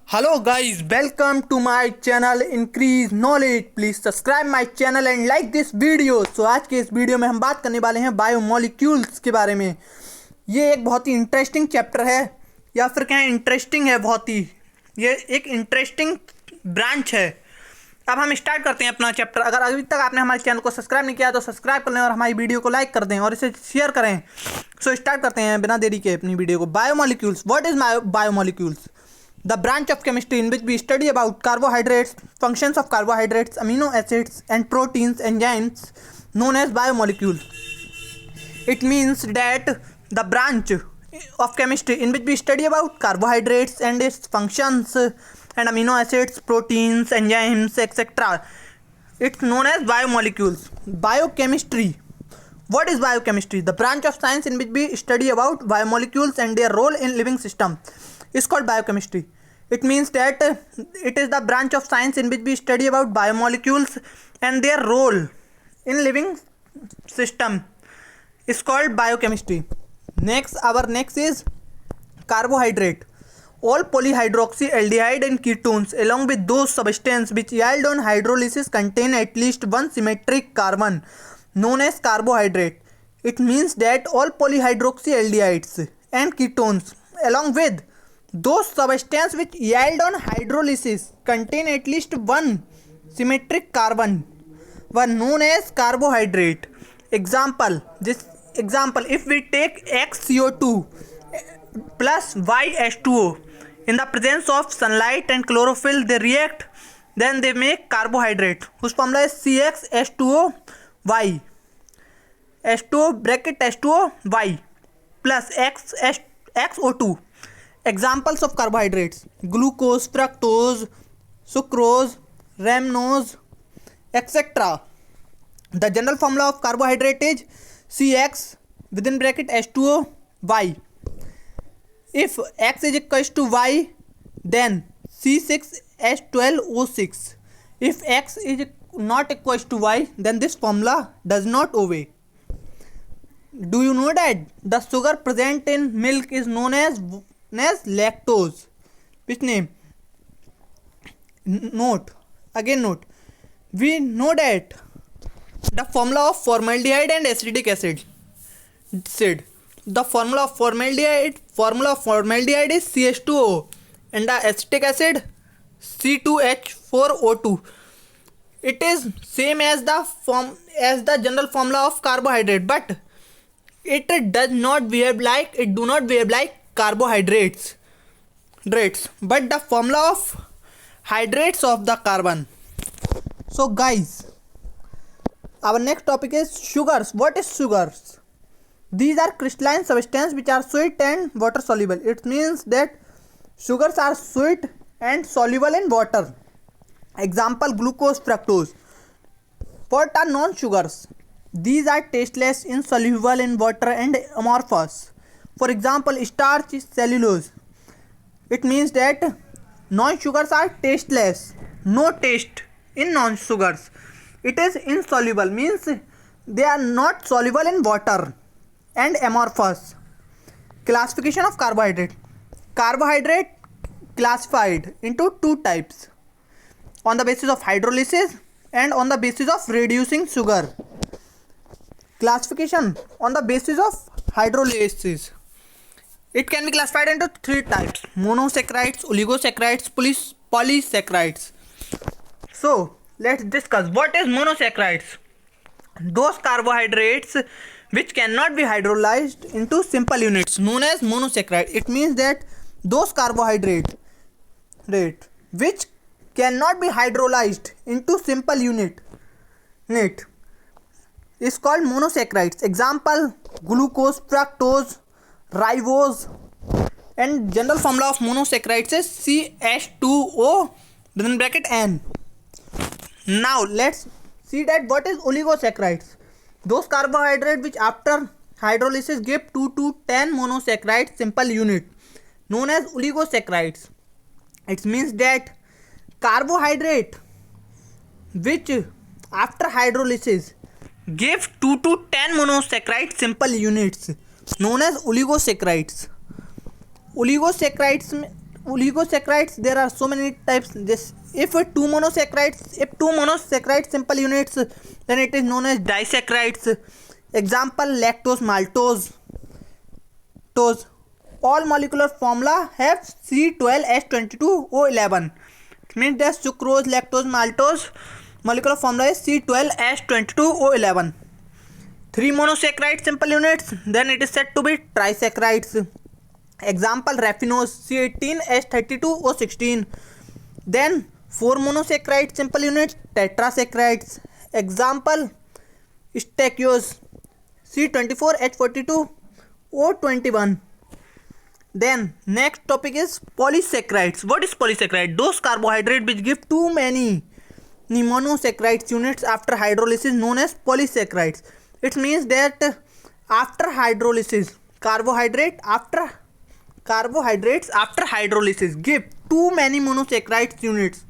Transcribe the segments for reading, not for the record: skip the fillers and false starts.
Hello guys, welcome to my channel Increase Knowledge. Please subscribe my channel and like this video. So आज के इस video में हम बात करने वाले हैं बायोमोलिक्यूल्स के बारे में। ये एक बहुत ही इंटरेस्टिंग चैप्टर है या फिर कहें इंटरेस्टिंग है बहुत ही। ये एक इंटरेस्टिंग ब्रांच है। अब हम स्टार्ट करते हैं अपना चैप्टर। अगर अभी तक आपने हमारे चैनल को सब्सक्राइब नहीं किया तो सब्सक्राइब कर लें और हमारी वीडियो को लाइक कर दें और इसे शेयर करें। सो स्टार्ट करते हैं बिना देरी के अपनी वीडियो को। Biomolecules, what is biomolecules? The branch of chemistry in which we study about carbohydrates, functions of carbohydrates, amino acids and proteins, enzymes, known as biomolecules. It means that the branch of chemistry in which we study about carbohydrates and its functions and amino acids, proteins, enzymes, etc. It's known as biomolecules. Biochemistry. What is biochemistry? The branch of science in which we study about biomolecules and their role in living system is called biochemistry. It means that it is the branch of science in which we study about biomolecules and their role in living system is called biochemistry. Our next is carbohydrate. All polyhydroxyaldehyde and ketones along with those substances which yield on hydrolysis contain at least one symmetric carbon known as carbohydrate. It means that all polyhydroxyaldehydes and ketones along with those substances which yield on hydrolysis contain at least one symmetric carbon were known as carbohydrate. Example, if we take XCO2 plus YH2O in the presence of sunlight and chlorophyll, they react, then they make carbohydrate, whose formula is CxH2O H2O bracket H2O Y plus XO2. Examples of carbohydrates: glucose, fructose, sucrose, ramenose, etc. The general formula of carbohydrate is Cx within bracket H2O Y. If X is equals to Y, then C6H12O6. If X is not equals to Y, then this formula does not obey. Do you know that the sugar present in milk is known as lactose? Which name? Note. We know that the formula of formaldehyde and acetic acid. The formula of formaldehyde is CH2O and the acetic acid C2H4O2. It is same as the general formula of carbohydrate, but it do not behave like carbohydrates, but the formula of hydrates of the carbon. So guys, our next topic is sugars. What is sugars? These are crystalline substances which are sweet and water soluble. It means that sugars are sweet and soluble in water. Example, glucose, fructose. What are non-sugars? These are tasteless, insoluble in water and amorphous. For example, starch is cellulose. It means that non-sugars are tasteless, no taste in non-sugars. It is insoluble, means they are not soluble in water, and amorphous. Classification of carbohydrate. Carbohydrate classified into two types: on the basis of hydrolysis and on the basis of reducing sugar. Classification on the basis of hydrolysis. It can be classified into three types: monosaccharides, oligosaccharides, polysaccharides. So let's discuss what is monosaccharides. Those carbohydrates which cannot be hydrolyzed into simple units known as monosaccharide. It means that those carbohydrates which cannot be hydrolyzed into simple unit is called monosaccharides. Example, glucose, fructose, ribose, and general formula of monosaccharides is CH2O within bracket N. Now let's see that what is oligosaccharides. Those carbohydrates which after hydrolysis give 2 to 10 monosaccharides simple unit known as oligosaccharides. It means that carbohydrate which after hydrolysis give 2 to 10 monosaccharide simple units known as oligosaccharides. Oligosaccharides oligosaccharides, there are so many types. This if two monosaccharides simple units, then it is known as disaccharides. Example: lactose, maltose, tose. All molecular formula have C12H22O11. It means that sucrose, lactose, maltose molecular formula is C12H22O11. Three monosaccharide simple units, then it is said to be trisaccharides. Example: raffinose, C18H32O16. Then four monosaccharide simple units, tetrasaccharides. Example: stachyose, C24H42O21. Then next topic is polysaccharides. What is polysaccharide? Those carbohydrates which give too many monosaccharides units after hydrolysis known as polysaccharides. It means that after hydrolysis, carbohydrates after hydrolysis give too many monosaccharides units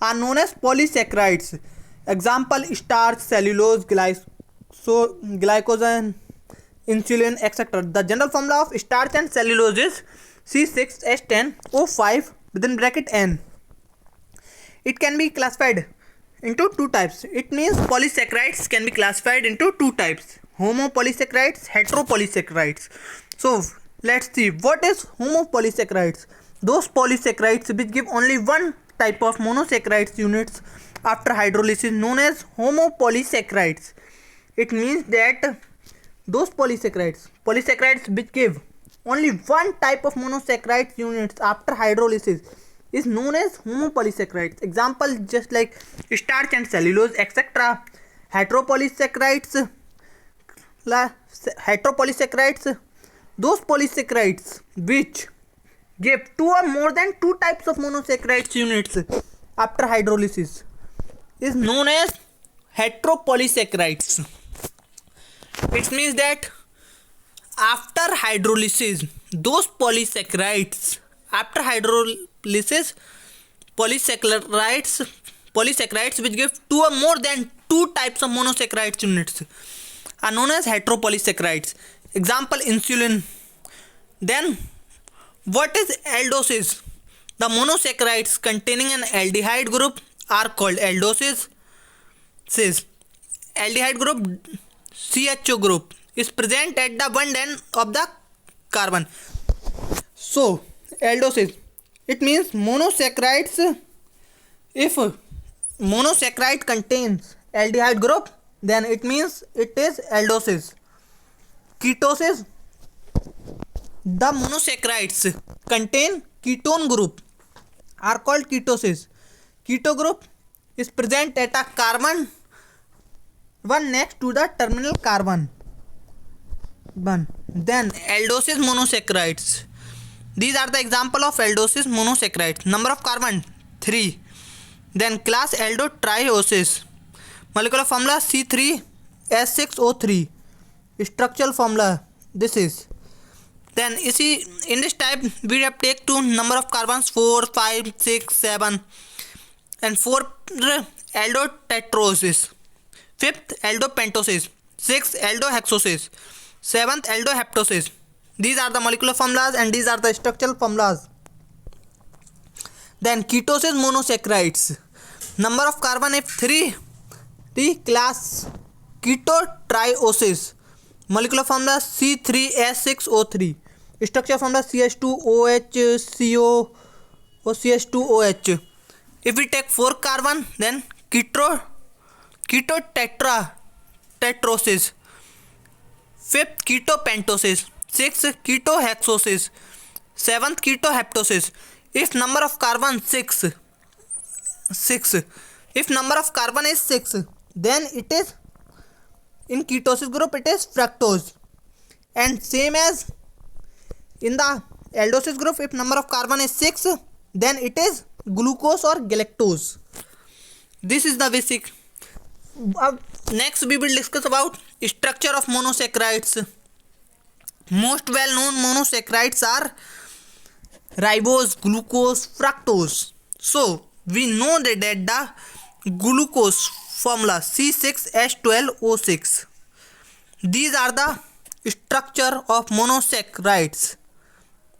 are known as polysaccharides. Example: starch, cellulose, glycogen, insulin, etc. The general formula of starch and cellulose is C6H10O5 within bracket N. It can be classified into two types. It means polysaccharides can be classified into two types: homopolysaccharides, heteropolysaccharides. So let's see what is homopolysaccharides. Those polysaccharides which give only one type of monosaccharides units after hydrolysis known as homopolysaccharides. It means that those polysaccharides which give only one type of monosaccharides units after hydrolysis is known as homopolysaccharides. Example: just like starch and cellulose, etc. Heteropolysaccharides, those polysaccharides which give two or more than two types of monosaccharides units after hydrolysis is known as heteropolysaccharides. It means that after hydrolysis, those polysaccharides which give two or more than two types of monosaccharides units are known as heteropolysaccharides. Example: insulin. Then what is aldoses? The monosaccharides containing an aldehyde group are called aldoses. Aldehyde group, CHO group, is present at the one end of the carbon. So aldoses, it means monosaccharides. If monosaccharide contains aldehyde group, then it means it is aldoses. Ketoses, the monosaccharides contain ketone group are called ketoses. Keto group is present at a carbon one next to the terminal carbon. Then aldoses monosaccharides. These are the example of aldoses monosaccharides. Number of carbon 3. Then class aldotrioses. Molecular formula C3H6O3. Structural formula this is. Then you see in this type we have take two number of carbons 4, 5, 6, 7 and 4 aldotetroses. 5th aldopentoses. 6th aldohexoses. 7th aldoheptoses. These are the molecular formulas and these are the structural formulas. Then ketoses monosaccharides. Number of carbon if 3. The class ketotrioses. Molecular formula C3H6O3. Structure formula CH2OH CO or CH2OH. If we take 4 carbon, then ketotetroses. 5th ketopentoses. 6th ketohexoses. 7th ketoheptoses. If number of carbon 6. If number of carbon is 6, then it is in ketosis group it is fructose. And same as in the aldoses group, if number of carbon is 6, then it is glucose or galactose. This is the basic. Next we will discuss about structure of monosaccharides. Most well known monosaccharides are ribose, glucose, fructose. So we know that the glucose formula C6H12O6. These are the structure of monosaccharides.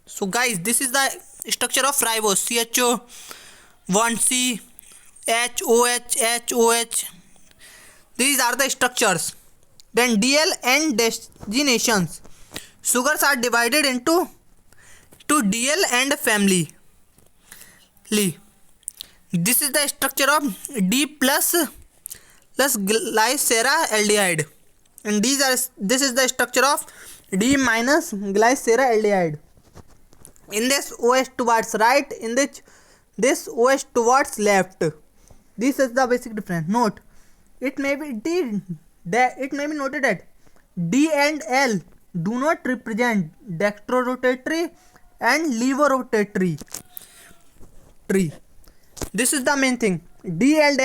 So guys, this is the structure of ribose, CHO, 1C, HOH, HOH. These are the structures. Then DL and destinations. Sugars are divided into DL and family. This is the structure of D plus glyceraldehyde, and this is the structure of D minus glyceraldehyde. In this OH towards right, in this OH towards left. This is the basic difference. Note, it may be noted that D and L do not represent dextrorotatory and levorotatory. This is the main thing. D and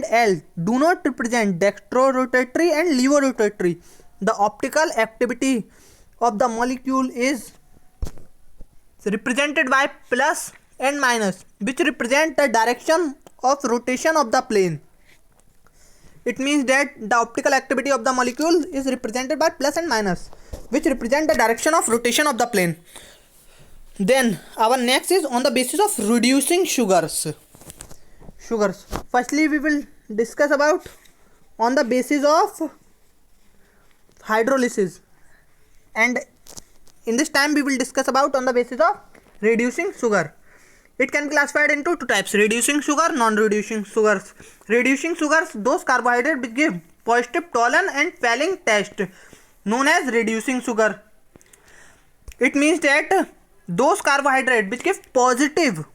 L do not represent dextrorotatory and levorotatory. The optical activity of the molecule is represented by plus and minus, which represent the direction of rotation of the plane. It means that the optical activity of the molecule is represented by plus and minus, which represent the direction of rotation of the plane. Then our next is on the basis of reducing sugars. Firstly, we will discuss about on the basis of hydrolysis, and in this time we will discuss about on the basis of reducing sugar. It can be classified into two types: reducing sugar, non-reducing sugars. Reducing sugars, those carbohydrates which give positive Tollon and Fehling test, known as reducing sugar. It means that those carbohydrates which give positive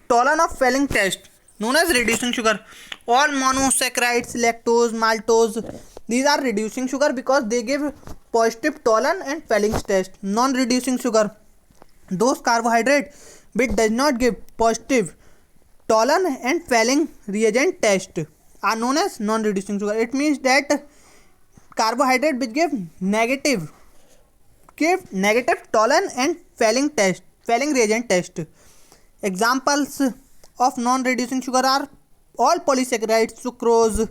Tollon of Fehling test, known as reducing sugar. All monosaccharides, lactose, maltose, these are reducing sugar because they give positive Tollon and Fehling test. Non-reducing sugar, those carbohydrates which does not give positive Tollon and Fehling reagent test are known as non-reducing sugar. It means that carbohydrate which give negative Tollon and Fehling reagent test. Examples of non-reducing sugar are all polysaccharides, sucrose,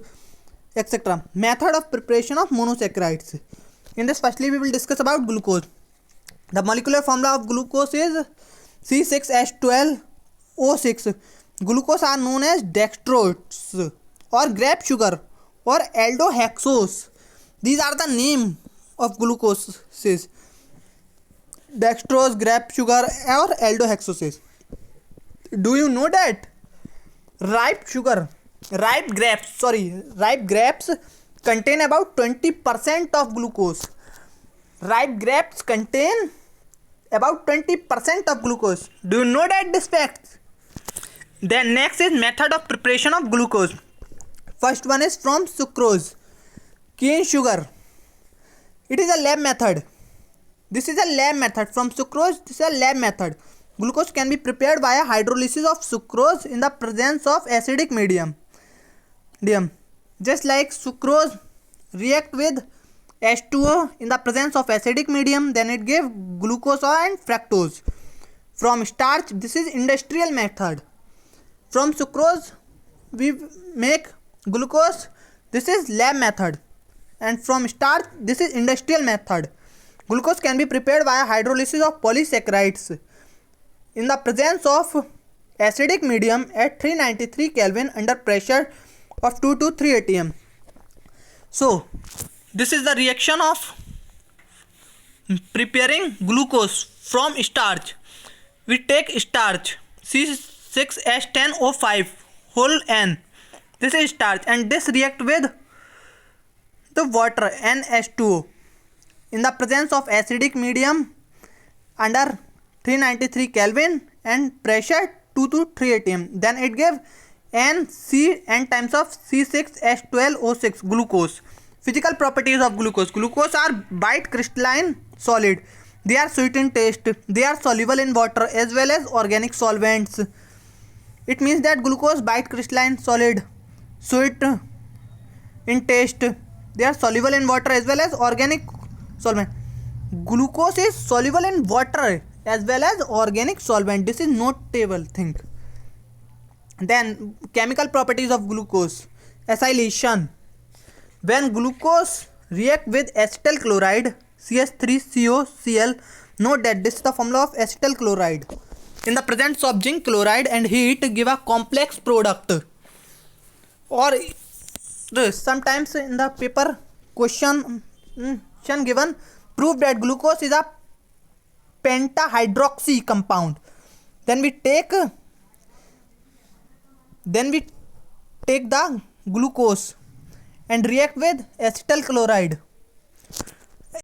etc. Method of preparation of monosaccharides. In this, firstly we will discuss about glucose. The molecular formula of glucose is C6H12O6. Glucose are known as dextrose or grape sugar or aldohexose. These are the name of glucoses: dextrose, grape sugar or aldohexoses. Do you know that ripe grapes contain about 20% of glucose. Ripe grapes contain about 20% of glucose. Do you know that this fact? Then next is method of preparation of glucose. First one is from sucrose, cane sugar. It is a lab method. This is a lab method. From sucrose, this is a lab method. Glucose can be prepared via hydrolysis of sucrose in the presence of acidic medium. Just like sucrose react with H2O in the presence of acidic medium, then it gives glucose and fructose. From starch, this is industrial method. From sucrose we make glucose, this is lab method. And from starch, this is industrial method. Glucose can be prepared via hydrolysis of polysaccharides in the presence of acidic medium at 393 Kelvin under pressure of 2 to 3 atm. So this is the reaction of preparing glucose from starch. We take starch C6H10O5 whole N. This is starch, and this react with the water NH2O in the presence of acidic medium under 393 Kelvin and pressure 2 to 3 atm. Then it gives N times of C6H12O6 glucose. Physical properties of glucose. Glucose are white crystalline solid. They are sweet in taste. They are soluble in water as well as organic solvents. It means that glucose white crystalline solid, sweet in taste. They are soluble in water as well as organic solvent. Glucose is soluble in water as well as organic solvent. This is notable thing. Then chemical properties of glucose. Acylation. When glucose react with acetyl chloride CH3COCl, note that this is the formula of acetyl chloride. in the presence of zinc chloride and heat give a complex product. Or sometimes in the paper question given, prove that glucose is a pentahydroxy compound. Then we take the glucose and react with acetyl chloride.